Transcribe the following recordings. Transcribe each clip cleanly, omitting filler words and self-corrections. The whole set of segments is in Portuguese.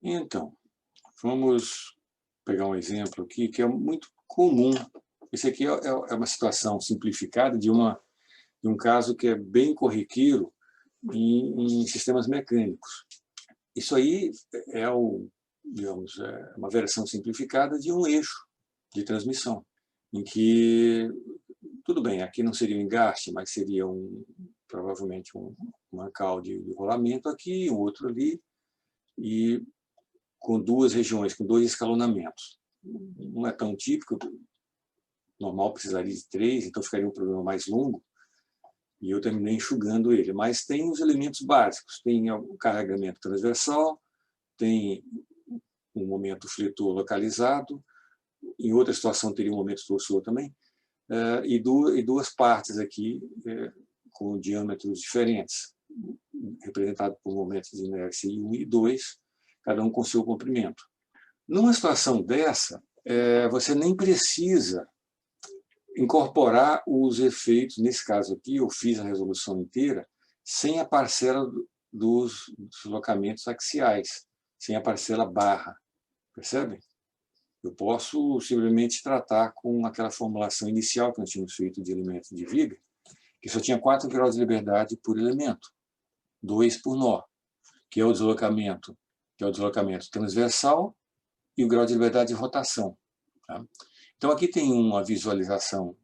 Então, vamos pegar um exemplo aqui que é muito comum. Esse aqui é uma situação simplificada de um caso que é bem corriqueiro em sistemas mecânicos. Isso aí digamos, uma versão simplificada de um eixo de transmissão, em que, tudo bem, aqui não seria um engaste, mas seria provavelmente um mancal de rolamento aqui, um outro ali, e com duas regiões, com dois escalonamentos. Não é tão típico, normal precisaria de três, então ficaria um problema mais longo, e eu terminei enxugando ele. Mas tem os elementos básicos, tem o carregamento transversal, tem um momento fletor localizado, em outra situação teria um momento torçor também, e duas partes aqui com diâmetros diferentes, representado por momentos de inércia I1 e I2, cada um com seu comprimento. Numa situação dessa, você nem precisa incorporar os efeitos, nesse caso aqui, eu fiz a resolução inteira, sem a parcela dos deslocamentos axiais, sem a parcela barra, percebe? Eu posso simplesmente tratar com aquela formulação inicial que nós tínhamos feito de elementos de viga, que só tinha 4 graus de liberdade por elemento, 2 por nó, que é o deslocamento transversal e o grau de liberdade de rotação. Tá? Então, aqui tem uma visualização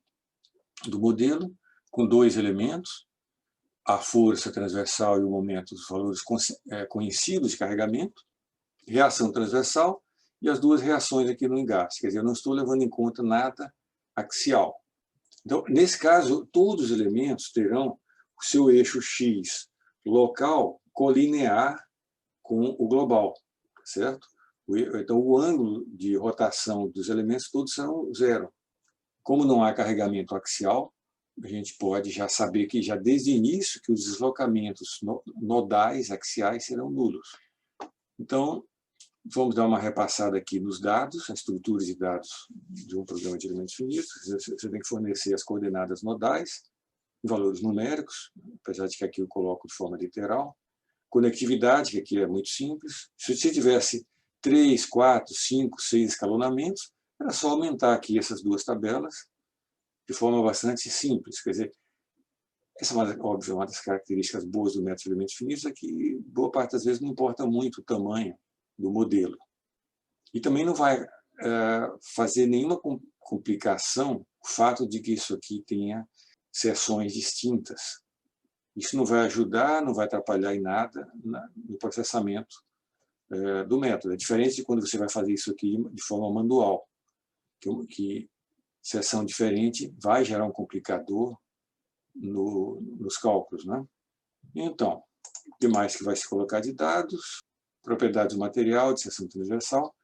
do modelo com dois elementos, a força transversal e o momento, os valores conhecidos de carregamento, reação transversal e as duas reações aqui no engaste. Quer dizer, eu não estou levando em conta nada axial. Então, nesse caso, todos os elementos terão o seu eixo X local colinear com o global, certo? Então, o ângulo de rotação dos elementos todos são zero. Como não há carregamento axial, a gente pode já saber que, já desde o início, que os deslocamentos nodais, axiais, serão nulos. Então, vamos dar uma repassada aqui nos dados, a estrutura de dados de um programa de elementos finitos. Você tem que fornecer as coordenadas nodais, valores numéricos, apesar de que aqui eu coloco de forma literal. Conectividade, que aqui é muito simples. Se você tivesse 3, 4, 5, 6 escalonamentos, era só aumentar aqui essas duas tabelas de forma bastante simples. Quer dizer, essa é, óbvio, uma das características boas do método de elementos finitos, é que boa parte das vezes não importa muito o tamanho do modelo. E também não vai fazer nenhuma complicação o fato de que isso aqui tenha seções distintas. Isso não vai ajudar, não vai atrapalhar em nada no processamento do método. É diferente de quando você vai fazer isso aqui de forma manual, que seção diferente vai gerar um complicador nos cálculos, né? Então, o que mais que vai se colocar de dados? Propriedades do material, de seção transversal,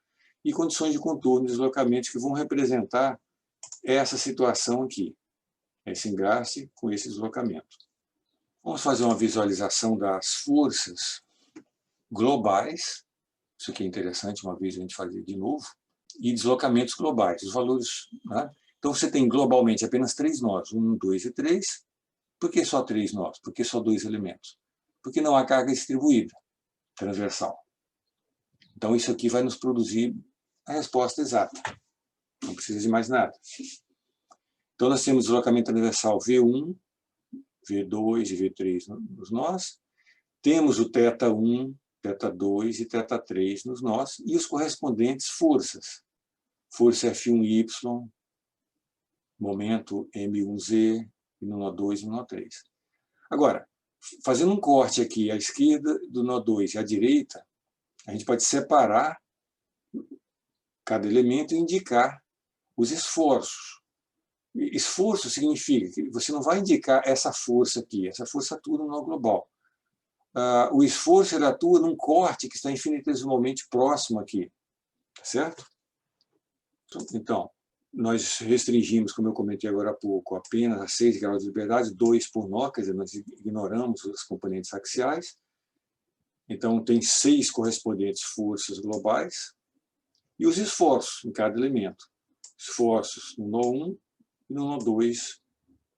e condições de contorno e deslocamentos que vão representar essa situação aqui, esse engaste com esse deslocamento. Vamos fazer uma visualização das forças globais, isso aqui é interessante, uma vez a gente fazer de novo, e deslocamentos globais, os valores, né? Então você tem globalmente apenas 3 nós, 1, 2 e 3. Por que só 3 nós? Por que só 2 elementos? Porque não há carga distribuída, transversal. Então isso aqui vai nos produzir a resposta exata, não precisa de mais nada. Então nós temos deslocamento transversal V1, V2 e V3 nos nós, temos o θ1, θ2 e θ3 nos nós, e os correspondentes forças. Força F1Y, momento M1Z, e no nó 2 e no nó 3. Agora, fazendo um corte aqui à esquerda do nó 2 e à direita, a gente pode separar cada elemento e indicar os esforços. Esforço significa que você não vai indicar essa força aqui, essa força atua no nó global. O esforço ele atua num corte que está infinitesimalmente próximo aqui, certo? Então, nós restringimos, como eu comentei agora há pouco, apenas a 6 graus de liberdade, 2 por nó, quer dizer, nós ignoramos os componentes axiais. Então, tem 6 correspondentes forças globais e os esforços em cada elemento. Esforços no nó 1 e no nó 2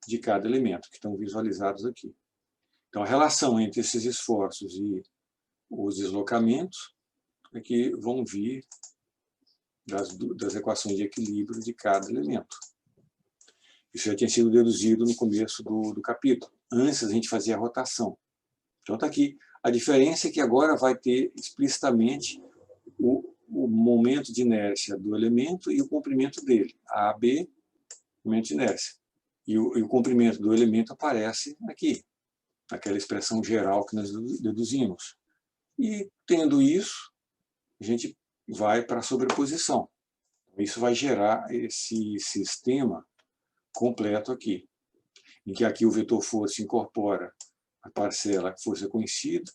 de cada elemento, que estão visualizados aqui. Então, a relação entre esses esforços e os deslocamentos é que vão vir das equações de equilíbrio de cada elemento. Isso já tinha sido deduzido no começo do capítulo. Antes a gente fazia a rotação. Então está aqui. A diferença é que agora vai ter explicitamente o momento de inércia do elemento e o comprimento dele. A, B, momento de inércia. E o comprimento do elemento aparece aqui, naquela expressão geral que nós deduzimos. E, tendo isso, a gente vai para a sobreposição. Isso vai gerar esse sistema completo aqui, em que aqui o vetor força incorpora a parcela força conhecida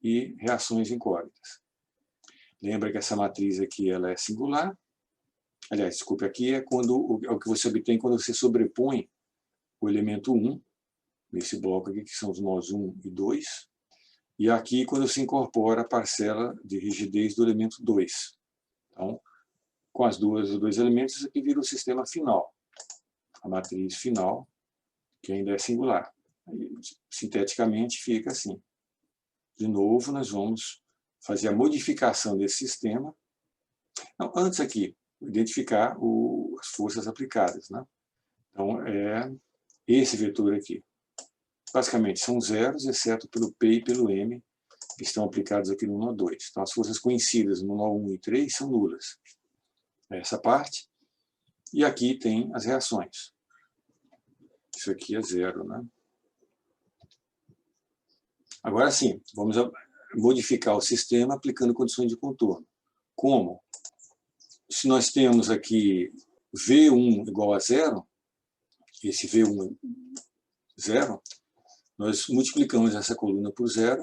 e reações incógnitas. Lembra que essa matriz aqui ela é singular. Aliás, desculpe, aqui é o que você obtém quando você sobrepõe o elemento 1, nesse bloco aqui, que são os nós 1 e 2, e aqui quando se incorpora a parcela de rigidez do elemento 2. Então, com os dois elementos, isso aqui vira o sistema final, a matriz final, que ainda é singular. Aí, sinteticamente fica assim. De novo, nós vamos fazer a modificação desse sistema. Então, antes aqui, identificar as forças aplicadas, né? Então, é esse vetor aqui. Basicamente, são zeros, exceto pelo P e pelo M, que estão aplicados aqui no nó 2. Então, as forças conhecidas no nó 1 e 3 são nulas. Essa parte. E aqui tem as reações. Isso aqui é zero, né? Agora sim, vamos modificar o sistema aplicando condições de contorno. Como? Se nós temos aqui V1 igual a zero, esse V1 zero, nós multiplicamos essa coluna por zero,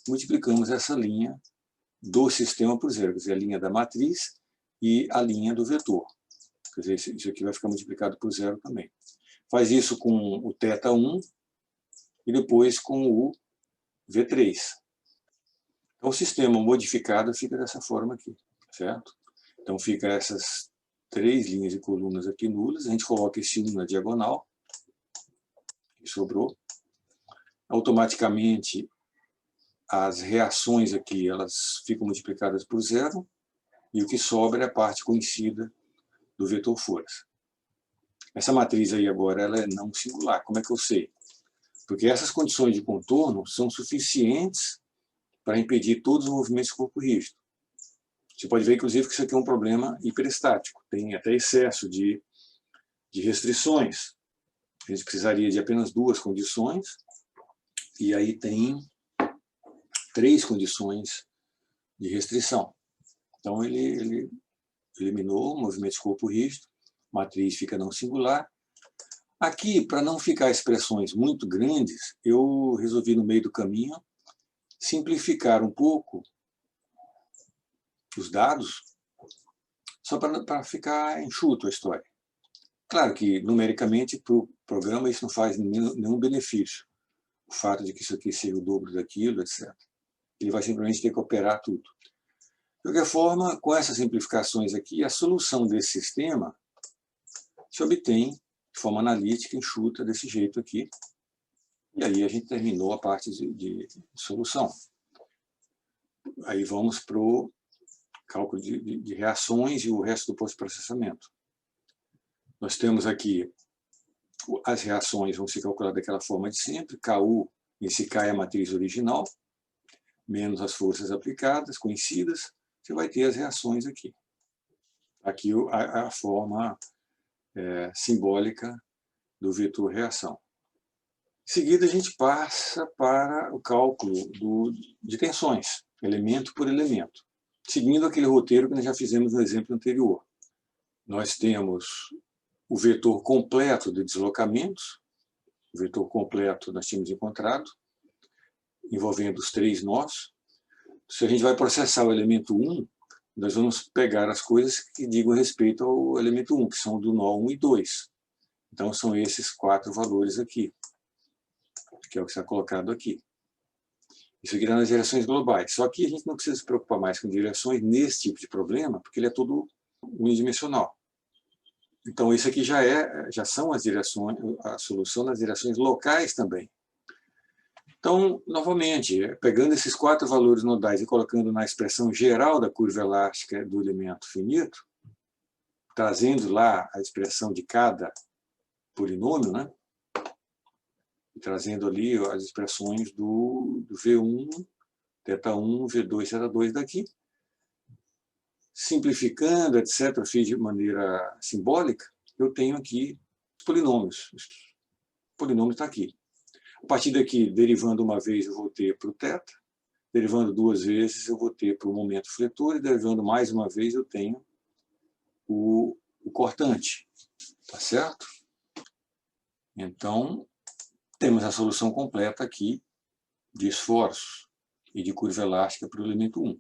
multiplicamos essa linha do sistema por zero, quer dizer, a linha da matriz e a linha do vetor. Quer dizer, isso aqui vai ficar multiplicado por zero também. Faz isso com o θ1 e depois com o V3. Então, o sistema modificado fica dessa forma aqui, certo? Então, fica essas três linhas e colunas aqui nulas, a gente coloca esse 1 na diagonal, que sobrou. Automaticamente, as reações aqui, elas ficam multiplicadas por zero, e o que sobra é a parte conhecida do vetor força. Essa matriz aí agora ela é não singular. Como é que eu sei? Porque essas condições de contorno são suficientes para impedir todos os movimentos do corpo rígido. Você pode ver, inclusive, que isso aqui é um problema hiperestático. Tem até excesso de restrições. A gente precisaria de apenas duas condições, e aí tem três condições de restrição. Então, ele eliminou o movimento de corpo rígido, a matriz fica não singular. Aqui, para não ficar expressões muito grandes, eu resolvi, no meio do caminho, simplificar um pouco os dados, só para ficar enxuto a história. Claro que, numericamente, para o programa, isso não faz nenhum benefício. O fato de que isso aqui seja o dobro daquilo, etc. Ele vai simplesmente ter que operar tudo. De qualquer forma, com essas simplificações aqui, a solução desse sistema se obtém de forma analítica, enxuta, desse jeito aqui. E aí a gente terminou a parte de solução. Aí vamos para o cálculo de reações e o resto do pós-processamento. Nós temos aqui as reações, vão ser calculadas daquela forma de sempre. KU, esse K é a matriz original, menos as forças aplicadas, conhecidas, você vai ter as reações aqui. Aqui a forma simbólica do vetor reação. Em seguida, a gente passa para o cálculo de tensões, elemento por elemento, seguindo aquele roteiro que nós já fizemos no exemplo anterior. Nós temos o vetor completo de deslocamentos, o vetor completo nós tínhamos encontrado, envolvendo os três nós. Se a gente vai processar o elemento 1, nós vamos pegar as coisas que digam respeito ao elemento 1, que são do nó 1 e 2. Então, são esses quatro valores aqui, que é o que está colocado aqui. Isso aqui nas direções globais. Só que a gente não precisa se preocupar mais com direções nesse tipo de problema, porque ele é todo unidimensional. Então, isso aqui já são as direções, a solução nas direções locais também. Então, novamente, pegando esses 4 valores nodais e colocando na expressão geral da curva elástica do elemento finito, trazendo lá a expressão de cada polinômio, né? E trazendo ali as expressões do V1, θ1, V2, θ2 daqui, simplificando, etc., fiz de maneira simbólica, eu tenho aqui os polinômios. O polinômio está aqui. A partir daqui, derivando uma vez, eu vou ter para o θ, derivando 2 vezes, eu vou ter para o momento fletor, e derivando mais uma vez, eu tenho o cortante. Tá certo? Então, temos a solução completa aqui de esforços e de curva elástica para o elemento 1.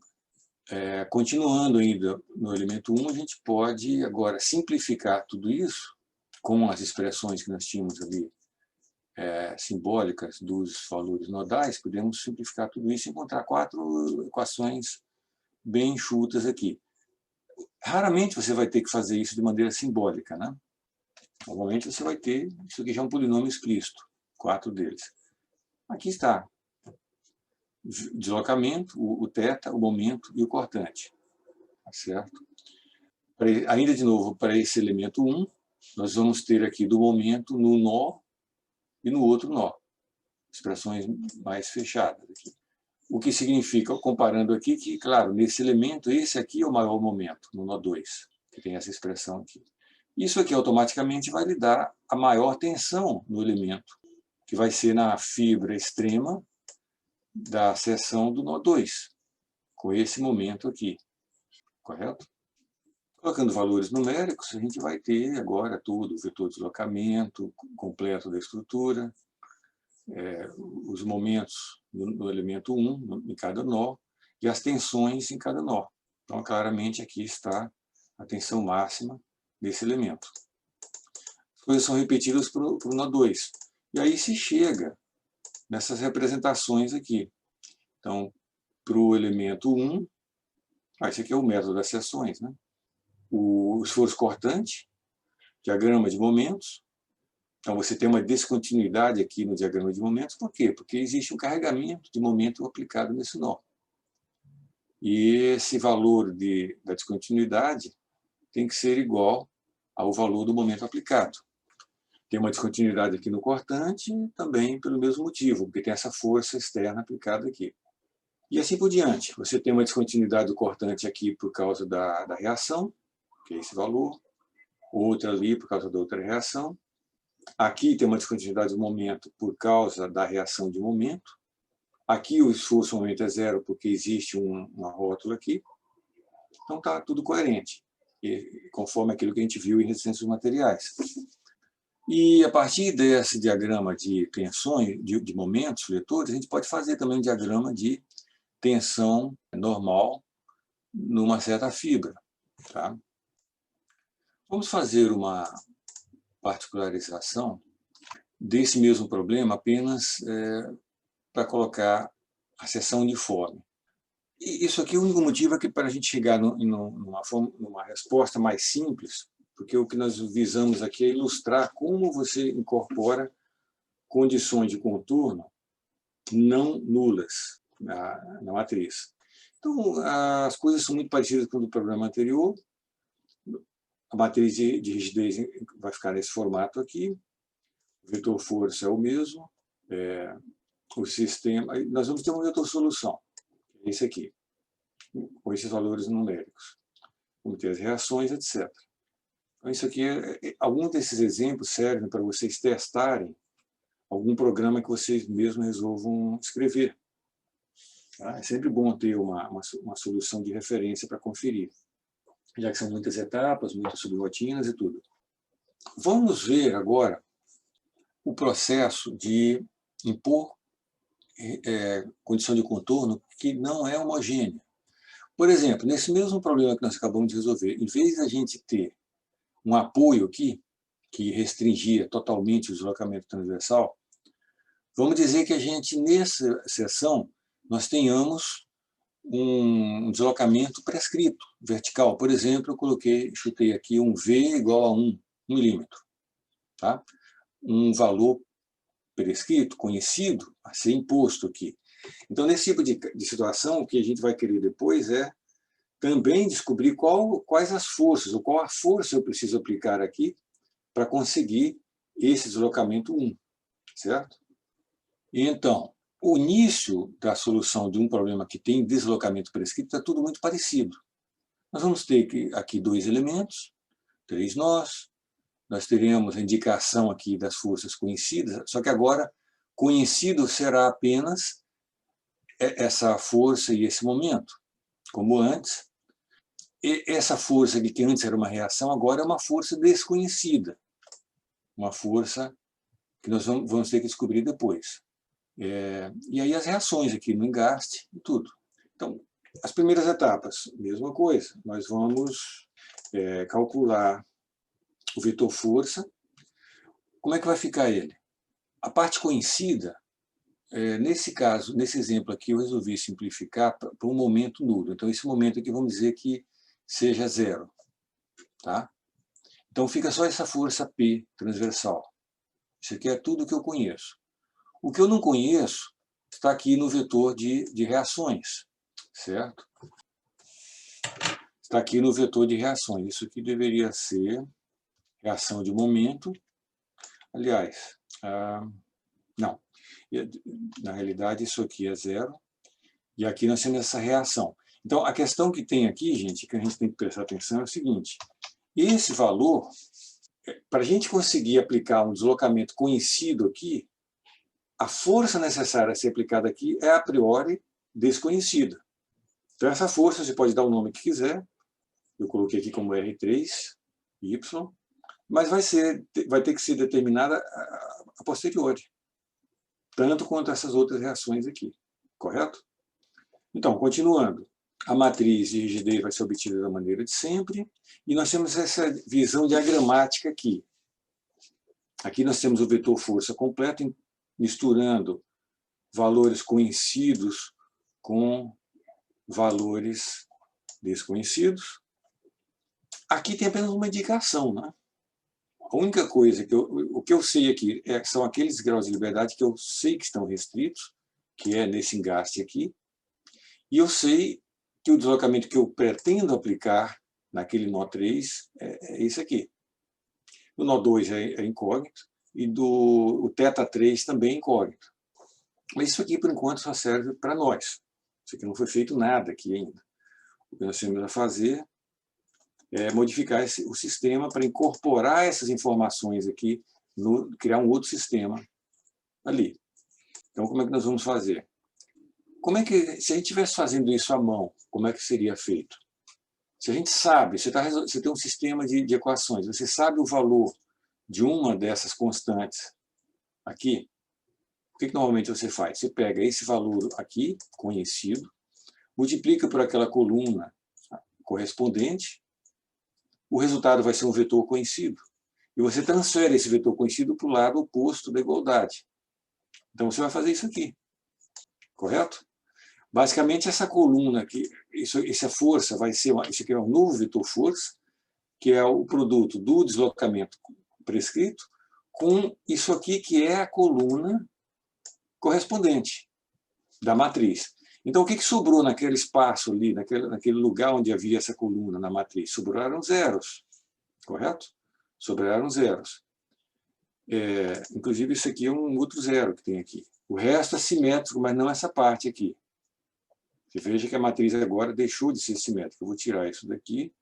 Continuando ainda no elemento 1, a gente pode agora simplificar tudo isso com as expressões que nós tínhamos ali simbólicas dos valores nodais. Podemos simplificar tudo isso e encontrar 4 equações bem enxutas aqui. Raramente você vai ter que fazer isso de maneira simbólica, né? Normalmente você vai ter, isso aqui já é um polinômio explícito, 4 deles. Aqui está. Deslocamento, o θ, o momento e o cortante. Tá certo? Ainda de novo, para esse elemento 1, nós vamos ter aqui do momento no nó e no outro nó. Expressões mais fechadas aqui. O que significa, comparando aqui, que, claro, nesse elemento, esse aqui é o maior momento, no nó 2, que tem essa expressão aqui. Isso aqui automaticamente vai lhe dar a maior tensão no elemento, que vai ser na fibra extrema da seção do nó 2, com esse momento aqui, correto? Colocando valores numéricos, a gente vai ter agora tudo, o vetor de deslocamento completo da estrutura, os momentos no elemento 1, em cada nó, e as tensões em cada nó. Então, claramente, aqui está a tensão máxima desse elemento. As coisas são repetidas para o nó 2. E aí se chega nessas representações aqui. Então, para o elemento 1, esse aqui é o método das seções, né? O esforço cortante, diagrama de momentos. Então, você tem uma descontinuidade aqui no diagrama de momentos. Por quê? Porque existe um carregamento de momento aplicado nesse nó. E esse valor da descontinuidade tem que ser igual ao valor do momento aplicado. Tem uma descontinuidade aqui no cortante, também pelo mesmo motivo, porque tem essa força externa aplicada aqui. E assim por diante. Você tem uma descontinuidade do cortante aqui por causa da reação, que é esse valor. Outra ali por causa da outra reação. Aqui tem uma descontinuidade do momento por causa da reação de momento. Aqui o esforço no momento é zero porque existe uma rótula aqui. Então está tudo coerente, conforme aquilo que a gente viu em resistência dos materiais. E a partir desse diagrama de tensões, de momentos fletores, a gente pode fazer também um diagrama de tensão normal numa certa fibra. Tá? Vamos fazer uma particularização desse mesmo problema apenas para colocar a seção uniforme. E isso aqui, o único motivo é que para a gente chegar numa resposta mais simples, porque o que nós visamos aqui é ilustrar como você incorpora condições de contorno não nulas na matriz. Então, as coisas são muito parecidas com o do problema anterior. A matriz de rigidez vai ficar nesse formato aqui. O vetor força é o mesmo. O sistema... Nós vamos ter um vetor solução, esse aqui, com esses valores numéricos. Vamos ter as reações, etc. Então, isso aqui, alguns desses exemplos servem para vocês testarem algum programa que vocês mesmos resolvam escrever. Tá? É sempre bom ter uma solução de referência para conferir, já que são muitas etapas, muitas subrotinas e tudo. Vamos ver agora o processo de impor condição de contorno que não é homogênea. Por exemplo, nesse mesmo problema que nós acabamos de resolver, em vez de a gente ter um apoio aqui, que restringia totalmente o deslocamento transversal, vamos dizer que a gente, nessa seção, nós tenhamos um deslocamento prescrito, vertical. Por exemplo, eu chutei aqui um V igual a 1 milímetro. Tá? Um valor prescrito, conhecido, a ser imposto aqui. Então, nesse tipo de situação, o que a gente vai querer depois é também descobrir quais as forças, ou qual a força eu preciso aplicar aqui para conseguir esse deslocamento 1, certo? Então, o início da solução de um problema que tem deslocamento prescrito está tudo muito parecido. Nós vamos ter aqui 2 elementos, 3 nós teremos a indicação aqui das forças conhecidas, só que agora conhecido será apenas essa força e esse momento, como antes. E essa força aqui, que antes era uma reação, agora é uma força desconhecida, uma força que nós vamos ter que descobrir depois. E aí as reações aqui no engaste e tudo. Então, as primeiras etapas, mesma coisa. Nós vamos calcular o vetor força. Como é que vai ficar ele? A parte conhecida, nesse caso, nesse exemplo aqui, eu resolvi simplificar para um momento nulo. Então, esse momento aqui, vamos dizer que seja 0. Tá? Então, fica só essa força P transversal. Isso aqui é tudo que eu conheço. O que eu não conheço está aqui no vetor de reações, certo? Está aqui no vetor de reações. Isso aqui deveria ser reação de momento. Aliás, não. Na realidade, isso aqui é 0. E aqui nós temos essa reação. Então, a questão que tem aqui, gente, que a gente tem que prestar atenção é o seguinte. Esse valor, para a gente conseguir aplicar um deslocamento conhecido aqui, a força necessária a ser aplicada aqui é, a priori, desconhecida. Então, essa força, você pode dar o nome que quiser. Eu coloquei aqui como R3, Y. Mas vai ter que ser determinada a posteriori. Tanto quanto essas outras reações aqui. Correto? Então, continuando. A matriz de rigidez vai ser obtida da maneira de sempre. E nós temos essa visão diagramática aqui. Aqui nós temos o vetor força completo, misturando valores conhecidos com valores desconhecidos. Aqui tem apenas uma indicação, né? A única coisa o que eu sei aqui são aqueles graus de liberdade que eu sei que estão restritos, que é nesse engaste aqui, e eu sei que o deslocamento que eu pretendo aplicar naquele nó 3 é esse aqui. O nó 2 é incógnito, e o θ 3 também é incógnito. Mas isso aqui, por enquanto, só serve para nós. Isso aqui não foi feito nada aqui ainda. O que nós temos a fazer é modificar o sistema para incorporar essas informações aqui, criar um outro sistema ali. Então, como é que nós vamos fazer? Se a gente estivesse fazendo isso à mão, como é que seria feito? Se a gente sabe, você tem um sistema de equações, você sabe o valor de uma dessas constantes aqui, o que normalmente você faz? Você pega esse valor aqui, conhecido, multiplica por aquela coluna correspondente, o resultado vai ser um vetor conhecido. E você transfere esse vetor conhecido para o lado oposto da igualdade. Então, você vai fazer isso aqui. Correto? Basicamente, essa coluna aqui, essa força vai ser, isso aqui é um novo vetor força, que é o produto do deslocamento prescrito, com isso aqui que é a coluna correspondente da matriz. Então, o que sobrou naquele espaço ali, naquele lugar onde havia essa coluna na matriz? Sobraram zeros, correto? Sobraram zeros. Inclusive, isso aqui é um outro zero que tem aqui. O resto é simétrico, mas não essa parte aqui. Você veja que a matriz agora deixou de ser simétrica. Eu vou tirar isso daqui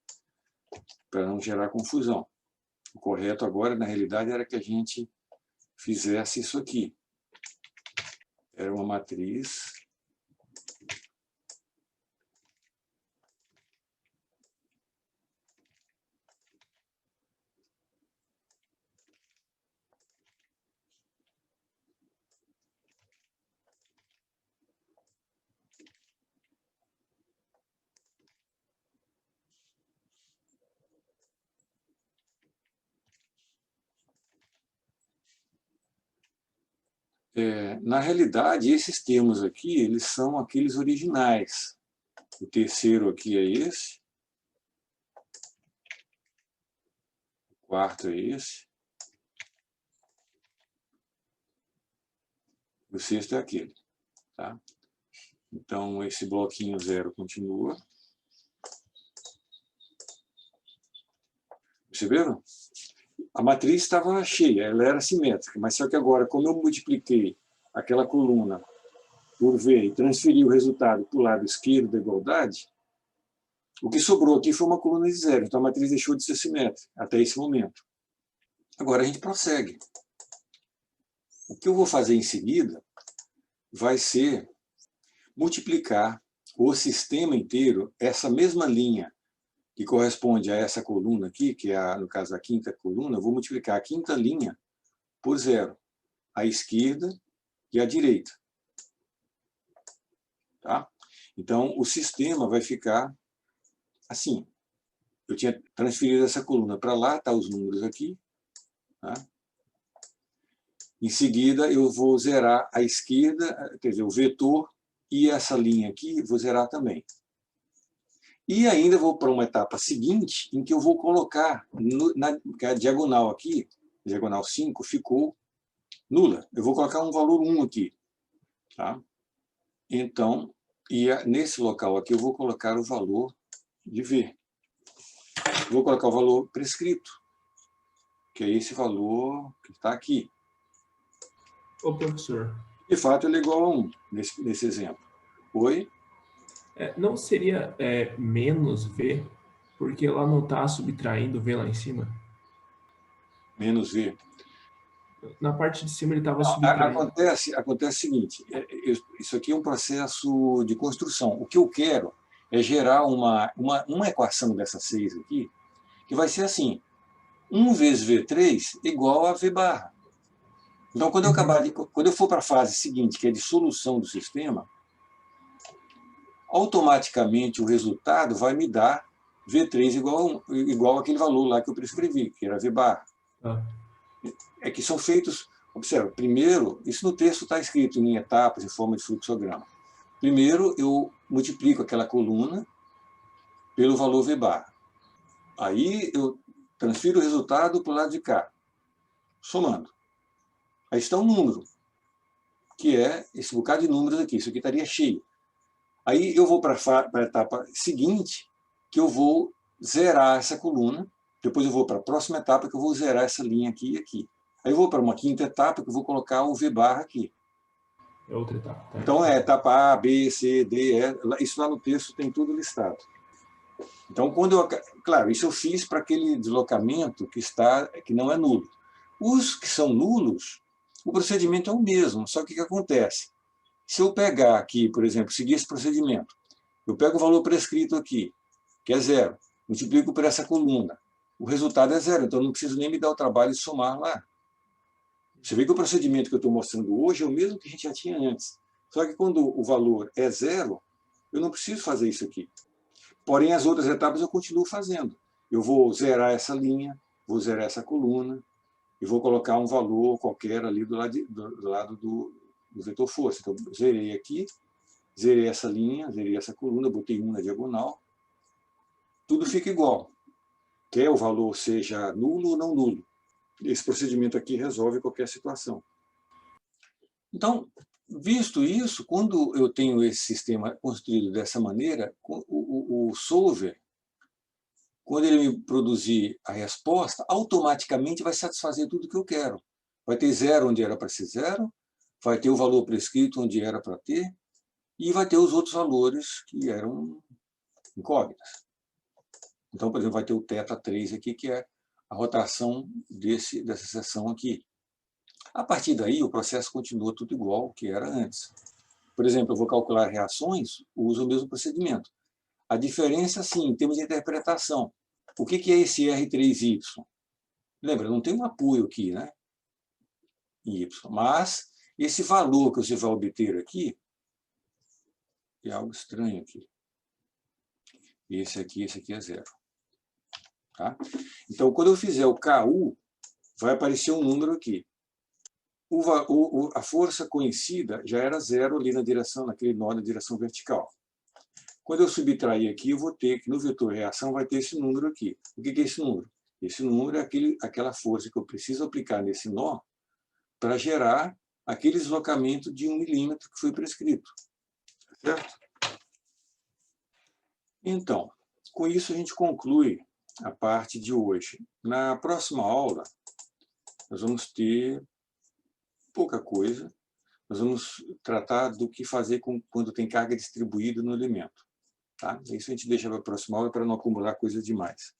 para não gerar confusão. O correto agora, na realidade, era que a gente fizesse isso aqui. Era uma matriz na realidade, esses termos aqui, eles são aqueles originais. O terceiro aqui é esse. O quarto é esse. O sexto é aquele. Tá? Então, esse bloquinho 0 continua. Perceberam? A matriz estava cheia, ela era simétrica, mas só que agora, como eu multipliquei aquela coluna por V e transferi o resultado para o lado esquerdo da igualdade, o que sobrou aqui foi uma coluna de 0. Então, a matriz deixou de ser simétrica até esse momento. Agora, a gente prossegue. O que eu vou fazer em seguida vai ser multiplicar o sistema inteiro, essa mesma linha que corresponde a essa coluna aqui, que é, no caso, a quinta coluna, eu vou multiplicar a quinta linha por 0, à esquerda e à direita. Tá? Então, o sistema vai ficar assim. Eu tinha transferido essa coluna para lá, tá os números aqui. Tá? Em seguida, eu vou zerar a esquerda, quer dizer, o vetor, e essa linha aqui, vou zerar também. E ainda vou para uma etapa seguinte, em que eu vou colocar, a diagonal aqui, diagonal 5, ficou nula. Eu vou colocar um valor 1 aqui. Tá? Então, nesse local aqui, eu vou colocar o valor de V. Vou colocar o valor prescrito, que é esse valor que está aqui. Ô, professor. De fato, ele é igual a 1, nesse exemplo. Oi? Não seria menos V, porque ela não está subtraindo V lá em cima? Menos V. Na parte de cima ele estava subtraindo. Acontece o seguinte, isso aqui é um processo de construção. O que eu quero é gerar uma equação dessas 6 aqui, que vai ser assim, 1 vezes V3 igual a V barra. Então, quando eu for para a fase seguinte, que é de solução do sistema, automaticamente o resultado vai me dar V3 igual àquele valor lá que eu prescrevi, que era V barra. É que são feitos, observa, primeiro, isso no texto está escrito em etapas, em forma de fluxograma. Primeiro, eu multiplico aquela coluna pelo valor V barra. Aí eu transfiro o resultado para o lado de cá, somando. Aí está um número, que é esse bocado de números aqui, isso aqui estaria cheio. Aí eu vou para a etapa seguinte, que eu vou zerar essa coluna, depois eu vou para a próxima etapa, que eu vou zerar essa linha aqui e aqui. Aí eu vou para uma quinta etapa, que eu vou colocar o V barra aqui. É outra etapa. Tá? Então é etapa A, B, C, D, E, isso lá no texto tem tudo listado. Então, claro, isso eu fiz para aquele deslocamento que não é nulo. Os que são nulos, o procedimento é o mesmo, só que o que acontece? Se eu pegar aqui, por exemplo, seguir esse procedimento, eu pego o valor prescrito aqui, que é 0, multiplico por essa coluna, o resultado é 0, então eu não preciso nem me dar o trabalho de somar lá. Você vê que o procedimento que eu estou mostrando hoje é o mesmo que a gente já tinha antes. Só que quando o valor é 0, eu não preciso fazer isso aqui. Porém, as outras etapas eu continuo fazendo. Eu vou zerar essa linha, vou zerar essa coluna, e vou colocar um valor qualquer ali do lado do vetor força. Então, zerei aqui, zerei essa linha, zerei essa coluna, botei 1 na diagonal. Tudo fica igual. Quer o valor seja nulo ou não nulo. Esse procedimento aqui resolve qualquer situação. Então, visto isso, quando eu tenho esse sistema construído dessa maneira, o solver, quando ele me produzir a resposta, automaticamente vai satisfazer tudo que eu quero. Vai ter 0 onde era para ser 0, vai ter o valor prescrito onde era para ter, e vai ter os outros valores que eram incógnitas. Então, por exemplo, vai ter o θ3 aqui, que é a rotação dessa seção aqui. A partir daí, o processo continua tudo igual ao que era antes. Por exemplo, eu vou calcular reações, uso o mesmo procedimento. A diferença, sim, em termos de interpretação. O que é esse R3Y? Lembra, não tem um apoio aqui, né? Em Y. Mas esse valor que você vai obter aqui é algo estranho aqui. Esse aqui é 0. Tá? Então, quando eu fizer o KU, vai aparecer um número aqui. A força conhecida já era 0 ali na direção, naquele nó na direção vertical. Quando eu subtrair aqui, eu vou ter que no vetor reação vai ter esse número aqui. O que é esse número? Esse número é aquela força que eu preciso aplicar nesse nó para gerar aquele deslocamento de 1 milímetro que foi prescrito. Certo? Então, com isso a gente conclui a parte de hoje. Na próxima aula, nós vamos ter pouca coisa. Nós vamos tratar do que fazer quando tem carga distribuída no elemento. Tá? Isso a gente deixa para a próxima aula para não acumular coisa demais.